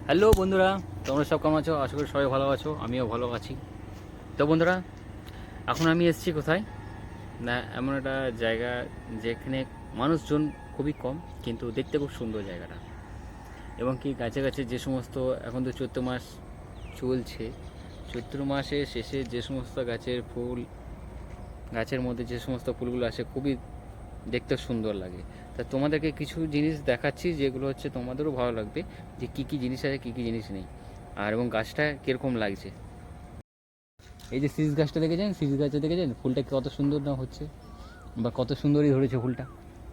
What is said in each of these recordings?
Hello বন্ধুরা, তোমরা সব কেমন আছো? আশা করি সবাই ভালো আছো, আমিও ভালো আছি। তো বন্ধুরা, এখন আমি এসেছি কোথায় না, এমন একটা জায়গা যেখানে মানুষজন খুবই কম, কিন্তু দেখতে খুব সুন্দর জায়গাটা। এবং কি গাছে গাছে যে সমস্ত, এখন তো চৈত্র মাস চলছে, চৈত্র মাসের শেষে যে সমস্ত গাছের মধ্যে যে সমস্ত ফুলগুলো আসে, খুবই দেখতে সুন্দর লাগে। তা তোমাদেরকে কিছু জিনিস দেখাচ্ছি যেগুলো হচ্ছে তোমাদেরও ভালো লাগবে, যে কী কী জিনিস আছে, কী কী জিনিস নেই, আর এবং গাছটা কীরকম লাগছে। এই যে সিরিজ গাছটা দেখেছেন ফুলটা কত সুন্দর না হচ্ছে, বা কত সুন্দরই ধরেছে ফুলটা।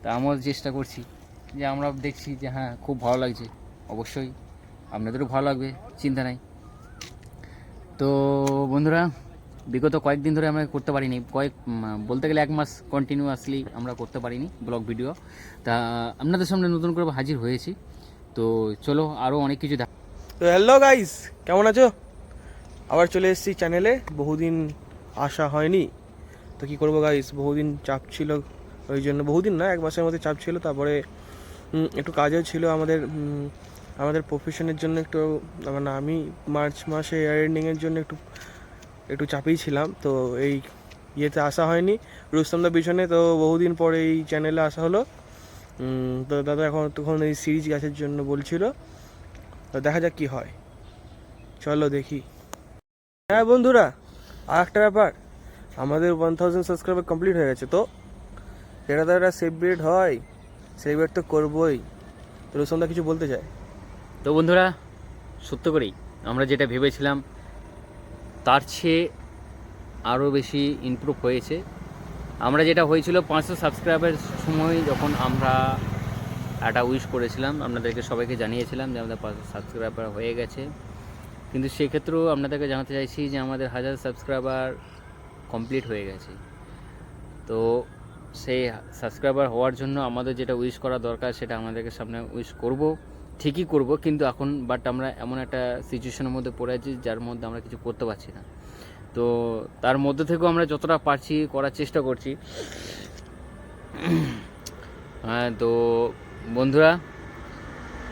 তা আমরা চেষ্টা করছি যে আমরা দেখছি যে হ্যাঁ খুব ভালো লাগছে, অবশ্যই আপনাদেরও ভালো লাগবে, চিন্তা নাই। তো বন্ধুরা, বিগত কয়েকদিন ধরে আমরা করতে পারিনি, বলতে গেলে 1 মাস কন্টিনিউয়াসলি আমরা করতে পারিনি ব্লগ ভিডিও। তা আপনাদের সামনে নতুন করে হাজির হয়েছি। তো চলো আরও অনেক কিছু তো হ্যালো গাইস, কেমন আছো? আবার চলে এসেছি চ্যানেলে, বহুদিন আসা হয়নি। তো কি করবো গাইস, বহুদিন চাপ ছিল, ওই জন্য বহুদিন না, 1 মাসের মধ্যে চাপ ছিল। তারপরে একটু কাজও ছিল আমাদের প্রফেশনের জন্য একটু, মানে আমি মার্চ মাসে এয়ার এন্ডিংয়ের জন্য একটু চাপেই ছিলাম। তো এই ইয়েতে আসা হয়নি রুস্তমদার পিছনে। তো বহুদিন পরে এই চ্যানেলে আসা হলো। তো দাদা তখন এই সিরিজ গাছের জন্য বলছিল, তো দেখা যাক কি হয়, চলো দেখি। হ্যাঁ বন্ধুরা, আর একটা ব্যাপার, আমাদের 1000 সাবস্ক্রাইবার কমপ্লিট হয়ে গেছে। তো এটা তো একটা সেলিব্রেট হয়, সেলিব্রেট তো করবোই। তো রুস্তমদা কিছু বলতে চায়? তো বন্ধুরা, সত্য করেই আমরা যেটা ভেবেছিলাম তার চেয়ে আরও বেশি ইমপ্রুভ হয়েছে। আমরা যেটা হয়েছিল 500 সাবস্ক্রাইবার সময়, যখন আমরা একটা উইশ করেছিলাম, আপনাদেরকে সবাইকে জানিয়েছিলাম যে আমাদের 500 সাবস্ক্রাইবার হয়ে গেছে। কিন্তু সেক্ষেত্রেও আপনাদেরকে জানাতে চাইছি যে আমাদের 1000 সাবস্ক্রাইবার কমপ্লিট হয়ে গেছে। তো সেই সাবস্ক্রাইবার হওয়ার জন্য আমাদের যেটা উইশ করা দরকার, সেটা আমাদেরকে সামনে উইশ করব, ঠিকই করব, কিন্তু এখন আমরা এমন একটা সিচুয়েশনের মধ্যে পড়ে আছি যার মধ্যে আমরা কিছু করতে পারছি না। তো তার মধ্যে থেকেও আমরা যতটা পারছি করার চেষ্টা করছি। হ্যাঁ, তো বন্ধুরা,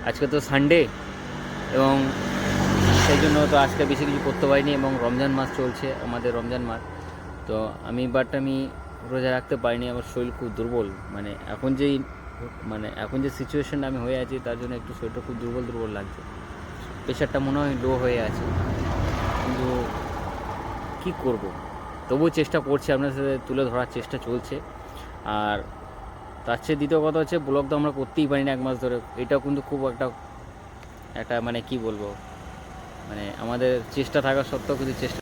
আজকে তো সানডে, এবং সেই জন্য তো আজকে বেশি কিছু করতে পারিনি, এবং রমজান মাস চলছে, আমাদের রমজান মাস। তো আমি রোজা রাখতে পারিনি, আমার শরীর খুব দুর্বল, এখন যে সিচুয়েশনটা আমি হয়ে আছি, তার জন্য একটু শরীরটা খুব দুর্বল লাগছে। প্রেশারটা মনে হয় লো হয়ে আছে, কিন্তু কী করব, তবুও চেষ্টা করছি, আপনার সাথে তুলে ধরার চেষ্টা চলছে। আর তার চেয়ে দ্বিতীয় কথা হচ্ছে, ব্লগ তো আমরা করতেই পারি না 1 মাস ধরে। এটাও কিন্তু খুব একটা মানে কি বলবো, মানে আমাদের চেষ্টা থাকা সত্ত্বেও কিন্তু চেষ্টা।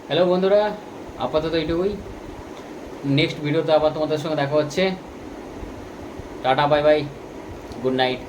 হ্যালো বন্ধুরা, আপাতত এইটুকুই। নেক্সট ভিডিওতে আবার তোমাদের সঙ্গে দেখা হচ্ছে। Tata, bye bye, good night.